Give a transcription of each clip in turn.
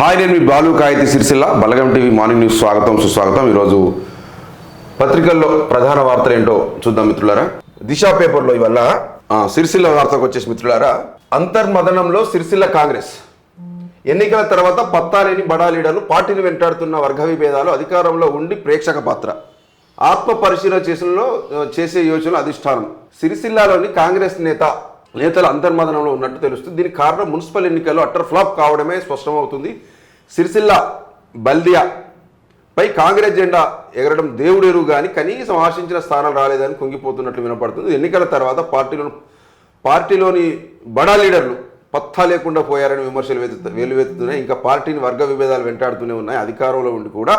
Hi, నేను మీ బాలు కాయితీ సిరిసిల్ల బలగం TV morning news స్వాగతం సుస్వాగతం. ఈరోజు పత్రికల్లో ప్రధాన వార్తలు ఏంటో చూద్దాం మిత్రులారా. దిశ పేపర్లో ఇవల్ల సిరిసిల్ల వార్తకు వచ్చేసి మిత్రులారా, అంతర్మదనంలో సిరిసిల్ల కాంగ్రెస్ ఎన్నికల తర్వాత పత్తాలేని బడా లీడర్లు పార్టీని వెంటాడుతున్న వర్గ విభేదాలు అధికారంలో ఉండి ప్రేక్షక పాత్ర ఆత్మ పరిశీలన చేసే యోచనలు అధిష్టానం. సిరిసిల్లాలోని కాంగ్రెస్ నేతల అంతర్మదనంలో ఉన్నట్టు తెలుస్తుంది. దీనికి కారణం మున్సిపల్ ఎన్నికల్లో అట్టర్ ఫ్లాప్ కావడమే స్పష్టమవుతుంది. సిరిసిల్ల బల్దియా పై కాంగ్రెస్ జెండా ఎగరడం దేవుడెరుగు కానీ కనీసం ఆశించిన స్థానాలు రాలేదని కుంగిపోతున్నట్లు వినపడుతుంది. ఎన్నికల తర్వాత పార్టీలోని బడా లీడర్లు పత్తా లేకుండా పోయారని విమర్శలు వెల్లువెత్తుతున్నాయి. ఇంకా పార్టీని వర్గ విభేదాలు వెంటాడుతూనే ఉన్నాయి. అధికారంలో ఉండి కూడా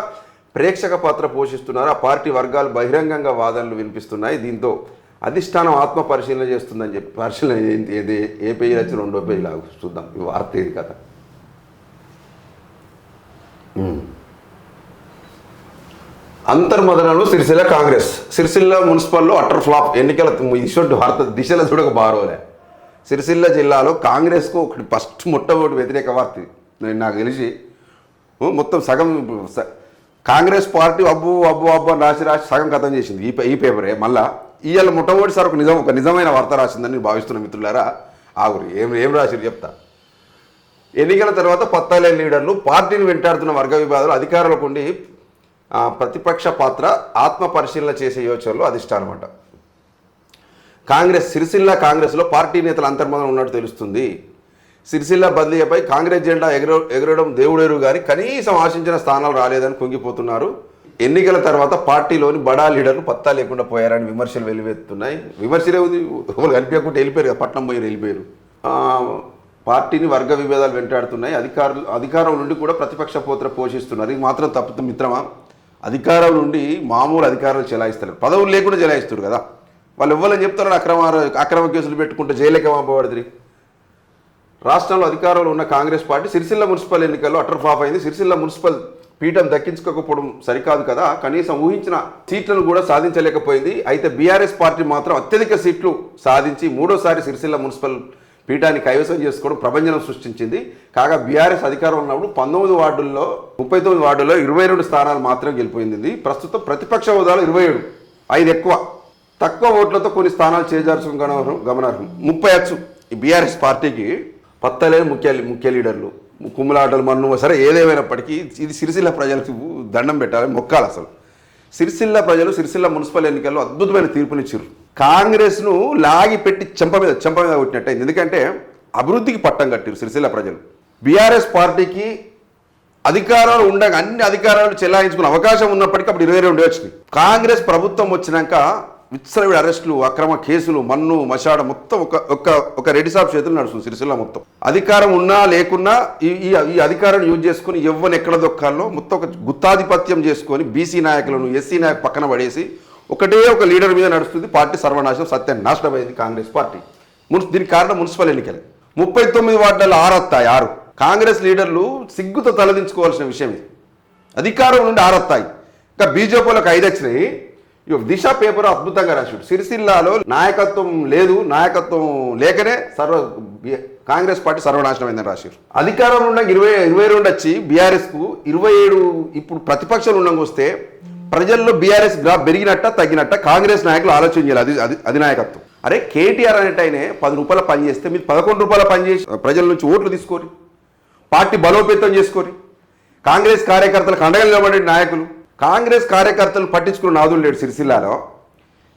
ప్రేక్షక పాత్ర పోషిస్తున్నారు. ఆ పార్టీ వర్గాలు బహిరంగంగా వాదనలు వినిపిస్తున్నాయి. దీంతో అధిష్టానం ఆత్మ పరిశీలన చేస్తుందని చెప్పి పరిశీలన ఏది ఏ పేజీ వచ్చి రెండో పేజీ లాగా చూద్దాం. ఈ వార్త ఏది కదా. అంతర్మదనంలో సిరిసిల్ల కాంగ్రెస్. సిరిసిల్ల మున్సిపల్లో అటర్ ఫ్లాప్ ఎన్నికల ఇటువంటి వార్త దిశలో చూడక బారోలే. సిరిసిల్ల జిల్లాలో కాంగ్రెస్కు ఒకటి ఫస్ట్ మొట్టమొదటి వ్యతిరేక వార్త. నాకు తెలిసి మొత్తం సగం కాంగ్రెస్ పార్టీ అబ్బు అబ్బు అబ్బు అని రాసి సగం కథం చేసింది ఈ పేపరే. మళ్ళా ఇవాళ మొట్టమొదటిసారి ఒక నిజమైన వార్త రాసిందని నేను భావిస్తున్న మిత్రులారా. ఆగురు ఏం రాసిరు చెప్తా. ఎన్నికల తర్వాత పత్తాలేని లీడర్లు పార్టీని వెంటాడుతున్న వర్గ విభేదాలు అధికారులకు ఉండి ప్రతిపక్ష పాత్ర ఆత్మ పరిశీలన చేసే యోచనలు అధిష్టానం అంట. సిరిసిల్ల కాంగ్రెస్లో పార్టీ నేతల అంతర్మదనం ఉన్నట్టు తెలుస్తుంది. సిరిసిల్ల బదిలీపై కాంగ్రెస్ జెండా ఎగరడం దేవుడెరుగు కానీ కనీసం ఆశించిన స్థానాలు రాలేదని కుంగిపోతున్నారు. ఎన్నికల తర్వాత పార్టీలోని బడా లీడర్లు పత్తా లేకుండా పోయారని విమర్శలు వెల్లువెత్తున్నాయి. విమర్శలే ఉంది, ఒకరు కనిపించకుండా వెళ్ళిపోయారు కదా, పట్నం పోయి వెళ్ళిపోయారు. పార్టీని వర్గ విభేదాలు వెంటాడుతున్నాయి. అధికారం నుండి కూడా ప్రతిపక్ష పాత్ర పోషిస్తున్నారు. ఇది మాత్రం తప్పు మిత్రమా. అధికారం నుండి మామూలు అధికారాలు చెలాయిస్తారు, పదవులు లేకుండా చెలాయిస్తారు కదా. వాళ్ళు ఇవ్వాలని చెప్తారు. అక్రమ కేసులు పెట్టుకుంటే జైలుకి పంపబడుతుంది. రాష్ట్రంలో అధికారంలో ఉన్న కాంగ్రెస్ పార్టీ సిరిసిల్ల మున్సిపల్ ఎన్నికల్లో అటర్ ఫ్లాప్ అయింది. సిరిసిల్ల మున్సిపల్ పీఠం దక్కించుకోకపోవడం సరికాదు కదా, కనీసం ఊహించిన సీట్లను కూడా సాధించలేకపోయింది. అయితే బీఆర్ఎస్ పార్టీ మాత్రం అత్యధిక సీట్లు సాధించి మూడోసారి సిరిసిల్ల మున్సిపల్ పీఠాన్ని కైవసం చేసుకోవడం ప్రభంజనం సృష్టించింది. కాగా బీఆర్ఎస్ అధికారంలో ఉన్నప్పుడు 39 వార్డుల్లో 22 స్థానాలు మాత్రం గెలిపోయింది. ప్రస్తుతం ప్రతిపక్ష హోదాలో 27, 5 ఎక్కువ. తక్కువ ఓట్లతో కొన్ని స్థానాలు చేజార్చుకుని గమనార్హం. 30 వచ్చు. ఈ బీఆర్ఎస్ పార్టీకి పత్తలేని ముఖ్య లీడర్లు, కుమ్ములాటలు, మన్ను సరే ఏదేమైనప్పటికీ ఇది సిరిసిల్ల ప్రజలకు దండం పెట్టాలి, మొక్కాలి. అసలు సిరిసిల్ల ప్రజలు సిరిసిల్ల మున్సిపల్ ఎన్నికల్లో అద్భుతమైన తీర్పునిచ్చారు. కాంగ్రెస్ను లాగి పెట్టి చెంప మీద కొట్టినట్టయింది. ఎందుకంటే అభివృద్ధికి పట్టం కట్టారు సిరిసిల్ల ప్రజలు. బీఆర్ఎస్ పార్టీకి అధికారాలు ఉండగా అన్ని అధికారాలు చెలాయించుకునే అవకాశం ఉన్నప్పటికీ అప్పుడు 22 వచ్చినాయి. కాంగ్రెస్ ప్రభుత్వం వచ్చినాక విచ్చలవిడి అరెస్టులు, అక్రమ కేసులు, మన్ను మషాడ మొత్తం ఒక రెడ్డి సాబ్ చేతులు నడుస్తుంది సిరిసిల్ల మొత్తం. అధికారం ఉన్నా లేకున్నా ఈ అధికారాన్ని యూజ్ చేసుకుని ఎవ్వని ఎక్కడ దొక్కాలో మొత్తం ఒక గుత్తాధిపత్యం చేసుకొని బీసీ నాయకులను ఎస్సీ నాయకు పక్కన పడేసి ఒక లీడర్ మీద నడుస్తుంది. పార్టీ సర్వనాశనం, సత్యనాశనం అయింది కాంగ్రెస్ పార్టీ. దీనికి కారణం మున్సిపల్ ఎన్నికలు. 39 వార్డులలో 6 కాంగ్రెస్ లీడర్లు సిగ్గుతో తలదించుకోవాల్సిన విషయం ఇది. అధికారం నుండి 6 ఇంకా బీజేపీలకు 5 వచ్చినాయి. దిశ పేపర్ అద్భుతంగా రాశాడు. సిరిసిల్లాలో నాయకత్వం నాయకత్వం లేకనే కాంగ్రెస్ పార్టీ సర్వనాశనం అయిందని రాశారు. అధికారంలో ఉన్న 22 వచ్చి బీఆర్ఎస్కు 27 ఇప్పుడు ప్రతిపక్షాలు ఉండగా వస్తే ప్రజల్లో బీఆర్ఎస్ గ్రాఫ్ పెరిగినట్ట తగ్గినట్ట కాంగ్రెస్ నాయకులు ఆలోచన చేయాలి. అది అధినాయకత్వం. అరే కేటీఆర్ అనేట ఆయన 10 రూపాయల పని చేస్తే మీరు 11 రూపాయల పని చేసి ప్రజల నుంచి ఓట్లు తీసుకొని పార్టీ బలోపేతం చేసుకొని కాంగ్రెస్ కార్యకర్తలకు అండగా నిలబడే నాయకులు, కాంగ్రెస్ కార్యకర్తలు పట్టించుకున్న నాదులు లేడు సిరిసిల్లాలో.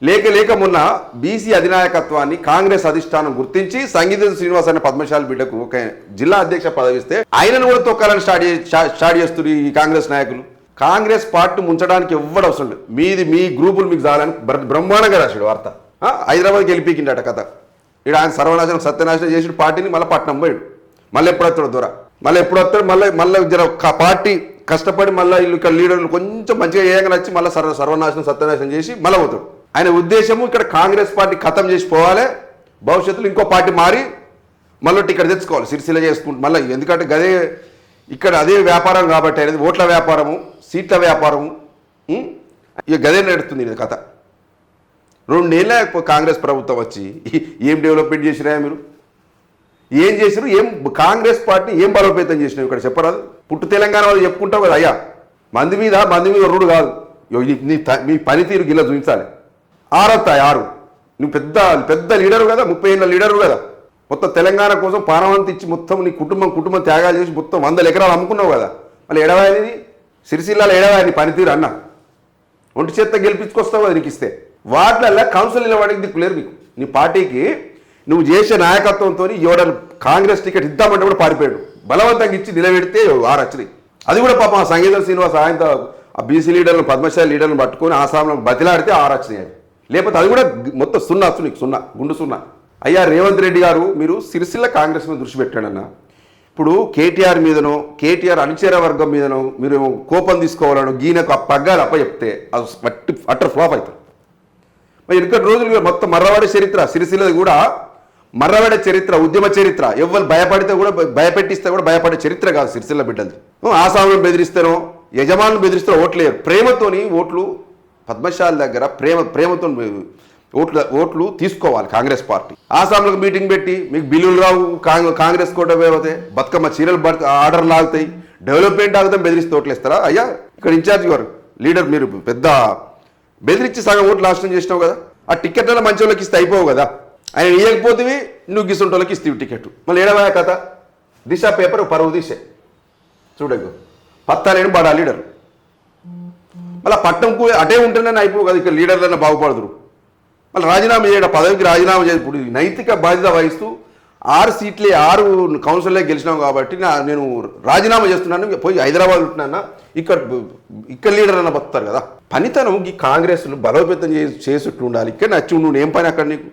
లేక మొన్న బీసీ అధినాయకత్వాన్ని కాంగ్రెస్ అధిష్టానం గుర్తించి సంగీత శ్రీనివాస్ అనే పద్మశాలి బిడ్డకు ఒక జిల్లా అధ్యక్ష పదవిస్తే ఆయనను కూడా తొక్కాలని స్టార్ట్ చేస్తున్నారు ఈ కాంగ్రెస్ నాయకులు. కాంగ్రెస్ పార్టీ ముంచడానికి ఎవ్వడు అవసరం లేదు. మీ గ్రూపులు మీకు చాలని బ్రహ్మాండంగా రాశాడు వార్త. హైదరాబాద్కి వెళ్ళిపోయిందట కథ. ఇక్కడ ఆయన సర్వనాశనం సత్యనాశనం చేసిన పార్టీని మళ్ళీ పట్నం పోయాడు. మళ్ళీ ఎప్పుడు వస్తాడు మళ్ళీ జర పార్టీ కష్టపడి మళ్ళీ ఇక్కడ లీడర్లు కొంచెం మంచిగా ఏయంగా నచ్చి మళ్ళీ సర్వనాశనం సత్యనాశనం చేసి మళ్ళీ పోతాడు. ఆయన ఉద్దేశము ఇక్కడ కాంగ్రెస్ పార్టీ ఖతం చేసి పోవాలి, భవిష్యత్తులో ఇంకో పార్టీ మారి మళ్ళీ టికెట్ తెచ్చుకోవాలి, సిరిసిల్ల చేసుకుంటు మళ్ళీ. ఎందుకంటే ఇక్కడ అదే వ్యాపారం కాబట్టి అనేది ఓట్ల వ్యాపారము, సీట్ల వ్యాపారము. ఇక గదే నడుస్తుంది ఇది కథ. 2 ఏళ్ళ కాంగ్రెస్ ప్రభుత్వం వచ్చి ఏం డెవలప్మెంట్ చేసినా మీరు? ఏం చేసినారు? కాంగ్రెస్ పార్టీ ఏం బలోపేతం చేసినావు ఇక్కడ చెప్పరాదు? పుట్టు తెలంగాణ వాళ్ళు చెప్పుకుంటావు కదా అయ్యా, మంది మీద ఒర్రుడు కాదు, మీ పనితీరు గిల్ల చూపించాలి. 6 నువ్వు పెద్ద లీడరు కదా, 30 ఏళ్ళ లీడరు కదా, మొత్తం తెలంగాణ కోసం ప్రాణవంతి ఇచ్చి మొత్తం నీ కుటుంబం త్యాగాలు చేసి మొత్తం 100 ఎకరాలు అమ్ముకున్నావు కదా, మళ్ళీ ఎడవాయనిది సిరిసిల్లాలో ఎడవాయని పనితీరు అన్న ఒంటి చేత్త గెలిపించుకొస్తావు కదా నీకు ఇస్తే. వాటిల్లో కౌన్సిల్ నిలబడికి దిక్కులేరు మీకు. నీ పార్టీకి నువ్వు చేసే నాయకత్వంతో ఎవడని కాంగ్రెస్ టికెట్ ఇద్దామంటే కూడా పారిపోయాడు, బలవంతంగా ఇచ్చి నిలబెడితే 6 వచ్చినాయి. అది కూడా పాపం ఆ సంగీత శ్రీనివాస్ ఆయనతో ఆ బీసీ లీడర్లు పద్మశాలి లీడర్లను పట్టుకొని ఆసాంలో బతిలాడితే 6 వచ్చినాయి. లేకపోతే అది కూడా మొత్తం 0 వచ్చు నీకు, 0 గుండు 0. అయ్యా రేవంత్ రెడ్డి గారు, మీరు సిరిసిల్ల కాంగ్రెస్ మీద దృష్టి పెట్టాడన్న. ఇప్పుడు కేటీఆర్ మీదనో కేటీఆర్ అనుచర వర్గం మీదనో మీరు కోపం తీసుకోవాలను గీనకు ఆ పగ్గాలు అప్పచెప్తే అది అట్టర్ ఫ్లాప్ అవుతారు. మరి ఇక్కడి రోజులు మొత్తం మర్రవాడే చరిత్ర, సిరిసిల్లది కూడా మర్రవాడే చరిత్ర, ఉద్యమ చరిత్ర. ఎవరు భయపడితే కూడా భయపెట్టిస్తే కూడా భయపడే చరిత్ర కాదు సిరిసిల్ల బిడ్డలది. ఆసాములను బెదిరిస్తానో యజమానులు బెదిరిస్తారో ఓట్లేరు, ప్రేమతోని ఓట్లు పద్మశాలి దగ్గర ప్రేమతో ఓట్లు తీసుకోవాలి కాంగ్రెస్ పార్టీ. ఆసాంలకు మీటింగ్ పెట్టి మీకు బిల్లులు రావు, కాంగ్రెస్ కోట పోతే బతుకమ్మ చీరలు ఆర్డర్లు ఆగుతాయి, డెవలప్మెంట్ ఆగుతాం, బెదిరిస్తే ఓట్లు ఇస్తారా? అయ్యా ఇక్కడ ఇన్ఛార్జ్ గారు లీడర్, మీరు పెద్ద బెదిరించి సగం ఓట్లు నాశనం చేసినావు కదా. ఆ టికెట్ల మంచి వాళ్ళకి ఇస్తే అయిపోవు కదా, ఆయన ఇవ్వకపోతే నువ్వు గిసుంటోళ్ళకి ఇస్తావు టికెట్. మళ్ళీ ఏడవా కథ, దిశ పేపర్ పరువు దిశే చూడకు పత్తాలేని బడా లీడర్. మళ్ళీ పట్టణంకు అటే ఉంటేనే అయిపోవు కదా, ఇక్కడ లీడర్లన్నా బాగుపడదురు. మళ్ళీ రాజీనామా చేయడం, పదవికి రాజీనామా చేయడం. ఇప్పుడు నైతిక బాధ్యత వహిస్తూ 6 సీట్లే 6 కౌన్సిల్లో గెలిచినాం కాబట్టి నేను రాజీనామా చేస్తున్నాను, పోయి హైదరాబాద్ ఉంటున్నా, ఇక్కడ లీడర్ అన్న బతుకుతారు కదా. పనితనం ఈ కాంగ్రెస్ను బలోపేతం చేసేట్టు ఉండాలి. ఇక్కడ నచ్చి ఉండు, ఏం పని అక్కడ నీకు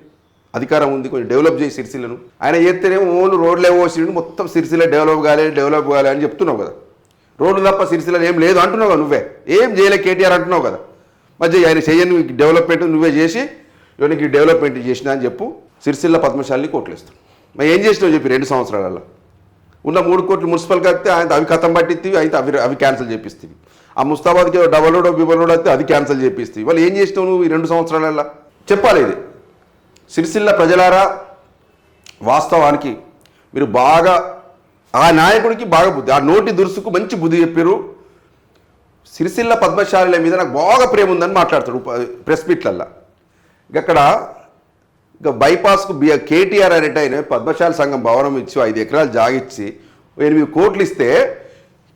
అధికారం ఉంది, కొంచెం డెవలప్ చేసి సిరిసిల్లను. ఆయన చేస్తేనేమో ఓన్లు రోడ్లే పోసిండు, మొత్తం సిరిసిల్ల డెవలప్ కాలే అని చెప్తున్నావు కదా. రోడ్లు తప్ప సిరిసిల్లలో ఏం లేదు అంటున్నావు కదా, నువ్వే ఏం చేయలే కేటీఆర్ అంటున్నావు కదా. మధ్య ఆయన చేయని డెవలప్మెంట్ నువ్వే చేసి నీకు డెవలప్మెంట్ చేసినా అని చెప్పు. సిరిసిల్ల పద్మశాలిని కోట్లేస్తాడు. మరి ఏం చేసినావు చెప్పి 2 సంవత్సరాలలో ఉన్న 3 కోట్లు మున్సిపల్ కడితే ఆయన అవి కథం పట్టిస్తావి, అయితే అవి క్యాన్సిల్ చేపిస్తావి. ఆ ముస్తాబాద్కి డబల్ రోడ్ బిబల్ రోడ్ అయితే అది క్యాన్సిల్ చేపిస్తావి. వాళ్ళు ఏం చేసినావు నువ్వు ఈ 2 సంవత్సరాలలో చెప్పాలి. ఇది సిరిసిల్ల ప్రజలారా, వాస్తవానికి మీరు బాగా ఆ నాయకుడికి బాగా బుద్ధి, ఆ నోటి దురుసుకు మంచి బుద్ధి చెప్పారు. సిరిసిల్ల పద్మశాలిల మీద నాకు బాగా ప్రేమ ఉందని మాట్లాడతాడు ప్రెస్ మీట్లల్లో. ఇక్కడ బైపాస్కు కేటీఆర్ అనేట ఆయన పద్మశాలి సంఘం భవనం ఇచ్చి 5 ఎకరాలు జాగిచ్చి 8 కోట్లు ఇస్తే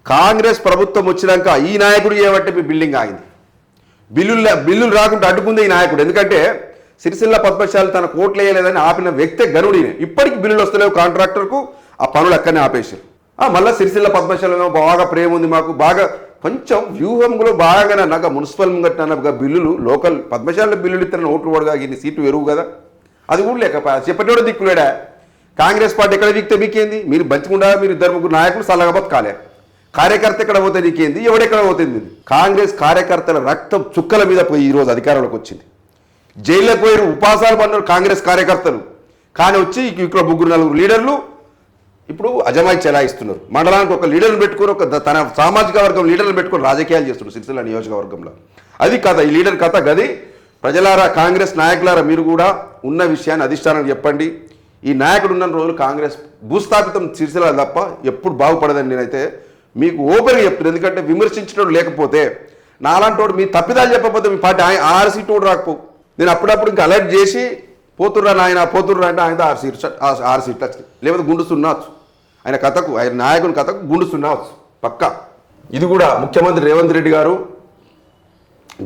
కాంగ్రెస్ ప్రభుత్వం వచ్చినాక ఈ నాయకుడు చేయబట్టే మీ బిల్డింగ్ ఆగింది. బిల్లులు రాకుండా అడ్డుకుంది ఈ నాయకుడు. ఎందుకంటే సిరిసిల్ల పద్మశాలి తన కోట్లు వేయలేదని ఆపిన వ్యక్తే గరుడి. ఇప్పటికి బిల్లులు వస్తలేవు కాంట్రాక్టర్కు, ఆ పనులు అక్కడనే ఆపేశారు. మళ్ళీ సిరిసిల్ల పద్మశాలలో బాగా ప్రేమ ఉంది మాకు, బాగా కొంచెం వ్యూహంలో బాగానే నాకు మున్సిపల్ ముంగట్టిన బిల్లులు లోకల్ పద్మశాలలో బిల్లులు ఇతర ఓట్లు పడగా ఇన్ని సీట్లు ఎరువు కదా, అది కూడా లేకపోయా. చెప్పేటోడు దిక్కులేడా. కాంగ్రెస్ పార్టీ ఎక్కడ దిక్తే మీకేంది, మీరు బంచుకుండా మీరు 2-3 నాయకులు సల్లగా బతకాలే. కార్యకర్త ఎక్కడ పోతే నీకేంది, ఎవడెక్కడ పోతుంది. కాంగ్రెస్ కార్యకర్తల రక్తం చుక్కల మీద పోయి ఈరోజు అధికారంలోకి వచ్చింది. జైల్లోకి పోయి ఉపాసాలు పడినారు కాంగ్రెస్ కార్యకర్తలు, కానీ వచ్చి ఇక్కడ 3-4 లీడర్లు ఇప్పుడు అజమాయి చెలాయిస్తున్నారు. మండలానికి ఒక లీడర్ని పెట్టుకొని తన సామాజిక వర్గం లీడర్ని పెట్టుకొని రాజకీయాలు చేస్తున్నారు సిరిసిల్ల నియోజకవర్గంలో. అది కథ, ఈ లీడర్ కథ గది. ప్రజలారా, కాంగ్రెస్ నాయకులారా, మీరు కూడా ఉన్న విషయాన్ని అధిష్టానానికి చెప్పండి. ఈ నాయకుడు ఉన్న రోజులు కాంగ్రెస్ భూస్థాపితం సిరిసిల్ల తప్ప ఎప్పుడు బాగుపడదని నేనైతే మీకు ఓపెన్గా చెప్తున్నాను. ఎందుకంటే విమర్శించడం లేకపోతే నాలాంటి వాడు మీ తప్పిదాలు చెప్పకపోతే మీ పార్టీ 6 సీట్లు రాకపోవు. నేను అప్పుడప్పుడు ఇంకా అలర్ట్ చేసి పోతుర్రా నాయన పోతుర్రా అంటే ఆయన 6 సీట్లు వచ్చినాయి. లేకపోతే గుండు 0 వచ్చు. ఆయన కథకు, ఆయన నాయకుని కథకు గుండు 0 వచ్చు పక్కా. ఇది కూడా ముఖ్యమంత్రి రేవంత్ రెడ్డి గారు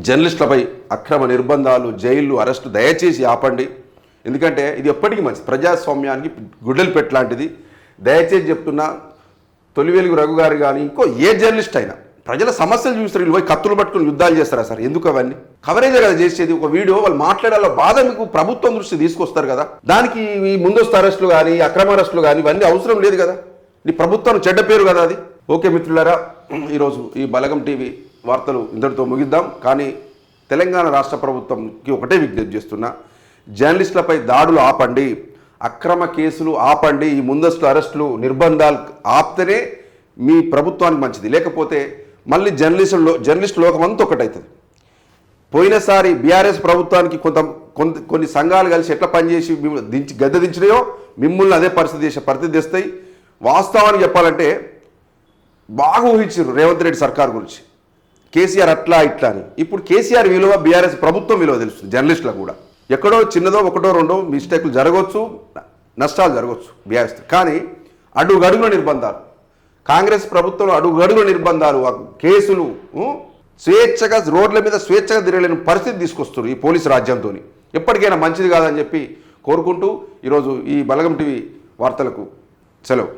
జర్నలిస్టులపై అక్రమ నిర్బంధాలు, జైళ్ళు, అరెస్టు దయచేసి ఆపండి. ఎందుకంటే ఇది ఎప్పటికీ మంచి ప్రజాస్వామ్యానికి గుడ్డలు పెట్టలాంటిది. దయచేసి చెప్తున్నా, తొలివెలుగు రఘు గారు కానీ ఇంకో ఏ జర్నలిస్ట్ అయినా ప్రజల సమస్యలు చూస్తారు, వీళ్ళు పోయి కత్తులు పట్టుకుని యుద్ధాలు చేస్తారా సార్? ఎందుకు అవన్నీ? కవరేజే కదా చేసేది. ఒక వీడియో వాళ్ళు మాట్లాడాలో బాధ మీకు ప్రభుత్వం దృష్టి తీసుకొస్తారు కదా, దానికి ఈ ముందస్తు అరెస్టులు కానీ అక్రమ అరెస్టులు కానీ ఇవన్నీ అవసరం లేదు కదా. నీ ప్రభుత్వం చెడ్డ పేరు కదా అది. ఓకే మిత్రులారా, ఈరోజు ఈ బలగం టీవీ వార్తలు ఇంతటితో ముగిద్దాం. కానీ తెలంగాణ రాష్ట్ర ప్రభుత్వంకి ఒకటే విజ్ఞప్తి చేస్తున్నా, జర్నలిస్టులపై దాడులు ఆపండి, అక్రమ కేసులు ఆపండి, ఈ ముందస్తు అరెస్టులు నిర్బంధాలు ఆపితేనే మీ ప్రభుత్వానికి మంచిది. లేకపోతే మళ్ళీ జర్నలిస్టు లోకం అంతా ఒకటవుతుంది. పోయినసారి బీఆర్ఎస్ ప్రభుత్వానికి కొన్ని సంఘాలు కలిసి ఎట్లా పనిచేసి మిమ్మల్ని గద్దె దించినాయో మిమ్మల్ని అదే పరిస్థితి తెస్తాయి. వాస్తవానికి చెప్పాలంటే బాగా ఊహించారు రేవంత్ రెడ్డి సర్కార్ గురించి. కేసీఆర్ అట్లా ఇట్లా అని. ఇప్పుడు కేసీఆర్ విలువ బీఆర్ఎస్ ప్రభుత్వం విలువ తెలుస్తుంది జర్నలిస్టులకు కూడా. ఎక్కడో చిన్నదో ఒకటో రెండో మిస్టేక్లు జరగవచ్చు, నష్టాలు జరగవచ్చు బీఆర్ఎస్, కానీ అడుగడుగుల నిర్బంధాలు, కాంగ్రెస్ ప్రభుత్వంలో అడుగడుగుల నిర్బంధాలు, కేసులు, స్వేచ్ఛగా రోడ్ల మీద స్వేచ్ఛగా తిరగలేని పరిస్థితి తీసుకొస్తారు ఈ పోలీసు రాజ్యంతో. ఎప్పటికైనా మంచిది కాదని చెప్పి కోరుకుంటూ ఈరోజు ఈ బలగం టీవీ వార్తలకు సెలవు.